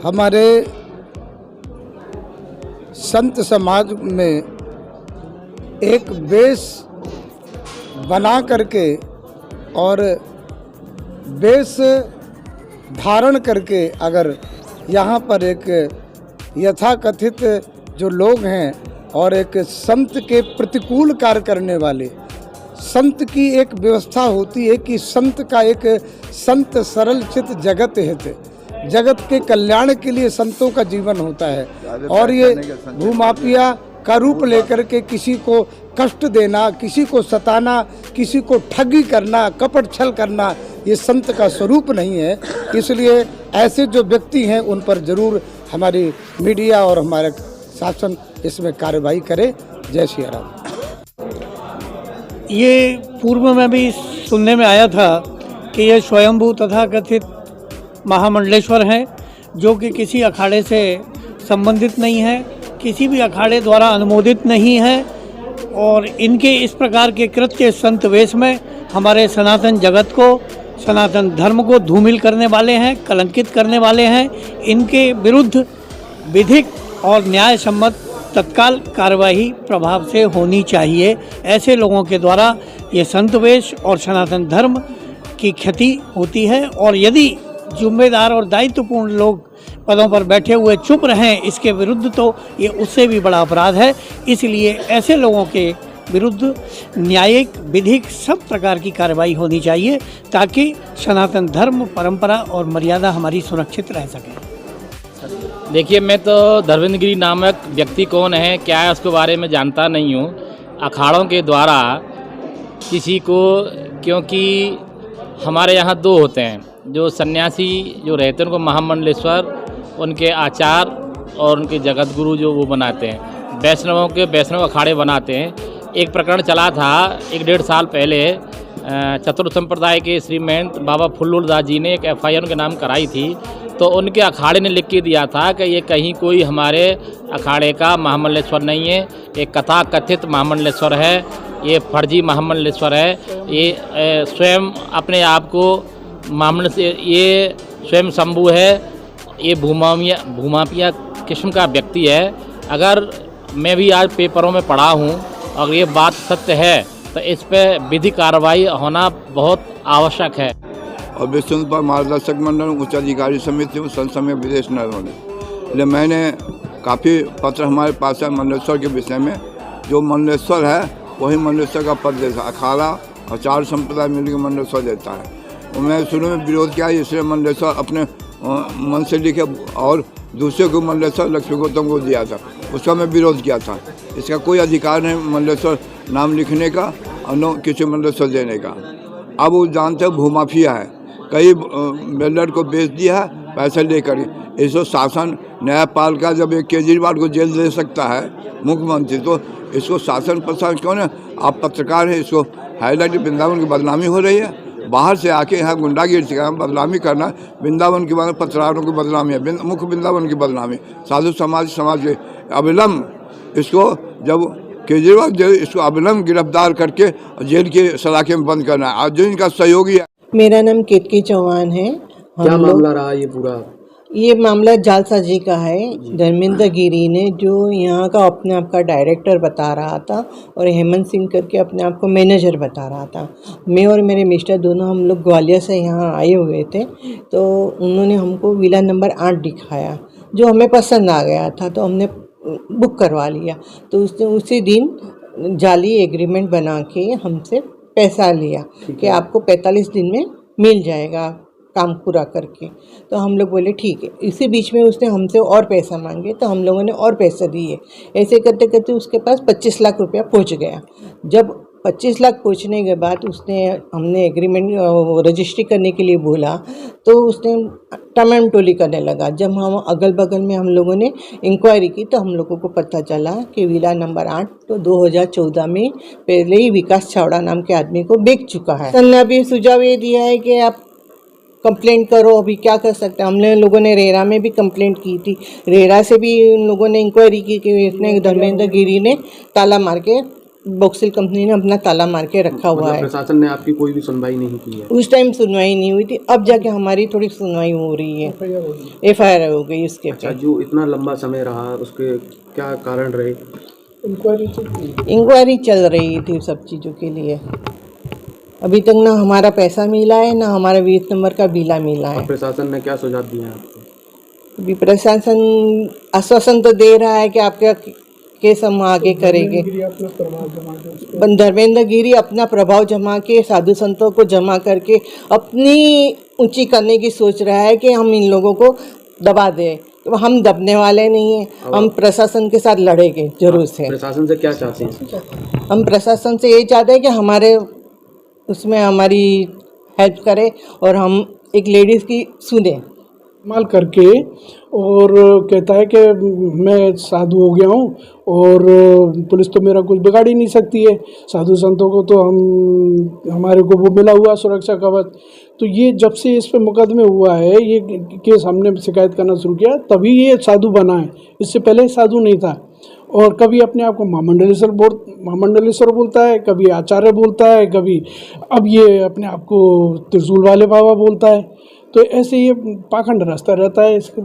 हमारे संत समाज में एक बेस बना करके और बेस धारण करके अगर यहाँ पर एक यथाकथित जो लोग हैं और एक संत के प्रतिकूल कार्य करने वाले, संत की एक व्यवस्था होती है कि संत का एक संत सरल चित जगत हित, जगत के कल्याण के लिए संतों का जीवन होता है। और ये भूमाफिया का रूप लेकर के किसी को कष्ट देना, किसी को सताना, किसी को ठगी करना, कपट छल करना, ये संत का स्वरूप नहीं है। इसलिए ऐसे जो व्यक्ति हैं उन पर जरूर हमारी मीडिया और हमारा शासन इसमें कार्रवाई करे। जय श्री राम। ये पूर्व में भी सुनने में आया था कि ये स्वयंभू तथाकथित महामंडलेश्वर हैं, जो कि किसी अखाड़े से संबंधित नहीं है, किसी भी अखाड़े द्वारा अनुमोदित नहीं है। और इनके इस प्रकार के कृत्य संत वेश में हमारे सनातन जगत को, सनातन धर्म को धूमिल करने वाले हैं, कलंकित करने वाले हैं। इनके विरुद्ध विधिक और न्याय सम्मत तत्काल कार्यवाही प्रभाव से होनी चाहिए। ऐसे लोगों के द्वारा ये संत वेश और सनातन धर्म की क्षति होती है। और यदि जिम्मेदार और दायित्वपूर्ण लोग पदों पर बैठे हुए चुप रहें इसके विरुद्ध, तो ये उससे भी बड़ा अपराध है। इसलिए ऐसे लोगों के विरुद्ध न्यायिक, विधिक सब प्रकार की कार्रवाई होनी चाहिए, ताकि सनातन धर्म, परंपरा और मर्यादा हमारी सुरक्षित रह सके। देखिए, मैं तो धर्मेंद्र गिरी नामक व्यक्ति कौन है, क्या है, उसके बारे में जानता नहीं हूँ। अखाड़ों के द्वारा किसी को, क्योंकि हमारे यहाँ दो होते हैं, जो सन्यासी जो रहते हैं उनको महामंडलेश्वर, उनके आचार और उनके जगत गुरु जो वो बनाते हैं, वैष्णवों के वैष्णव अखाड़े बनाते हैं। एक प्रकरण चला था 1-1.5 साल पहले, चतुर्थ संप्रदाय के श्रीमंत बाबा फुल्लुलदास जी ने एक FIR उनके नाम कराई थी। तो उनके अखाड़े ने लिख के दिया था कि ये कहीं कोई हमारे अखाड़े का महामंडलेश्वर नहीं है, ये कथा कथित महामंडलेश्वर है, ये फर्जी महामंडलेश्वर है, ये स्वयं अपने आप को महामंडल से, ये स्वयं शंभू है, ये भूमाफिया किस्म का व्यक्ति है। अगर मैं भी आज पेपरों में पढ़ा हूँ, अगर ये बात सत्य है तो इस पर विधि कार्रवाई होना बहुत आवश्यक है। और विश्व पर मार्गदर्शक मंडल उच्च अधिकारी समिति संसद में विदेश इसलिए मैंने काफ़ी पत्र हमारे पास है मंडलेश्वर के विषय में। जो मंडलेश्वर है वही मंडलेश्वर का पद देता है, अखाड़ा और 4 संप्रदाय मिलकर मंडलेश्वर देता है। और मैं शुरू में विरोध किया, इसलिए मंडलेश्वर अपने मन से लिखे और दूसरे को मंडलेश्वर लक्ष्मी गौतम को दिया था, उसका मैं विरोध किया था। इसका कोई अधिकार नहीं मंडलेश्वर नाम लिखने का और न किसी मंडलेश्वर देने का। अब वो जानते हो भूमाफिया है, कई बिल्डर को बेच दिया है पैसे लेकर। इसको शासन न्यायपाल का, जब एक केजरीवाल को जेल दे सकता है मुख्यमंत्री, तो इसको शासन प्रशासन कौन है? आप पत्रकार हैं, इसको हाईलाइट वृंदावन की बदनामी हो रही है। बाहर से आके यहाँ गुंडागिरी का बदनामी करना, वृंदावन की बात पत्रकारों की बदनामी है, मुख्य वृंदावन की बदनामी, साधु समाज के अविलंब इसको, जब केजरीवाल इसको अविलंब गिरफ्तार करके जेल की सलाखें में बंद करना है। जो इनका सहयोगी है। मेरा नाम केतकी चौहान है। क्या मामला रहा ये पूरा? ये मामला जालसाजी का है। धर्मेंद्र गिरी ने, जो यहाँ का अपने आप का डायरेक्टर बता रहा था और हेमंत सिंह करके अपने आप को मैनेजर बता रहा था। मैं और मेरे मिस्टर दोनों हम लोग ग्वालियर से यहाँ आए हुए थे, तो उन्होंने हमको विला नंबर 8 दिखाया, जो हमें पसंद आ गया था, तो हमने बुक करवा लिया। तो उसने उसी दिन जाली एग्रीमेंट बना के हमसे पैसा लिया कि आपको 45 दिन में मिल जाएगा काम पूरा करके। तो हम लोग बोले ठीक है। इसी बीच में उसने हमसे और पैसा मांगे, तो हम लोगों ने और पैसा दिए। ऐसे करते करते उसके पास 25 लाख रुपया पहुंच गया। जब 25 लाख पहुंचने के बाद हमने एग्रीमेंट रजिस्ट्री करने के लिए बोला, तो उसने टमाम टोली करने लगा। जब हम अगल बगल में हम लोगों ने इंक्वायरी की, तो हम लोगों को पता चला कि विला नंबर 8 तो 2014 में पहले ही विकास चावड़ा नाम के आदमी को बेच चुका है। हमने अभी सुझाव ये दिया है कि आप कंप्लेंट करो। अभी क्या कर सकते हैं? हमने लोगों ने रेरा में भी कंप्लेंट की थी, रेरा से भी उन लोगों ने इंक्वायरी की कि इसने धर्मेंद्र गिरी ने ताला मार के बॉक्सिल कंपनी ने अपना ताला मार के रखा हुआ मतलब है। प्रशासन ने आपकी कोई भी सुनवाई नहीं की है? उस टाइम सुनवाई नहीं हुई थी, अब जाके हमारी थोड़ी सुनवाई हो रही है, FIR हो गई उसके अच्छा, पे। जो इतना लंबा समय रहा उसके क्या कारण रहे? इंक्वायरी चल रही थी सब चीज़ों के लिए। अभी तक ना हमारा पैसा मिला है, ना हमारा 20 नंबर का बिला मिला है। प्रशासन ने क्या सुझाव दिया है आपको? अभी प्रशासन आश्वासन तो दे रहा है कि आपका केस हम आगे करेंगे। धर्मेंद्र गिरी अपना प्रभाव जमा के साधु संतों को जमा करके अपनी ऊंची करने की सोच रहा है कि हम इन लोगों को दबा दें। तो हम दबने वाले नहीं हैं, हम प्रशासन के साथ लड़ेंगे जरूर से। प्रशासन से क्या चाहते हैं? हम प्रशासन से यही चाहते हैं कि हमारे उसमें हमारी हेल्प करे और हम एक लेडीज़ की सुने। माल करके और कहता है कि मैं साधु हो गया हूँ और पुलिस तो मेरा कुछ बिगाड़ ही नहीं सकती है, साधु संतों को तो हमारे को वो मिला हुआ सुरक्षा कवच। तो ये जब से इस पे मुकदमे हुआ है, ये केस हमने शिकायत करना शुरू किया तभी ये साधु बना है, इससे पहले साधु नहीं था। और कभी अपने आप को महामंडलेश्वर बोलता है, कभी आचार्य बोलता है, कभी अब ये अपने आप को त्रिशूल वाले बाबा बोलता है। तो ऐसे ये पाखंड रास्ता रहता है इसका।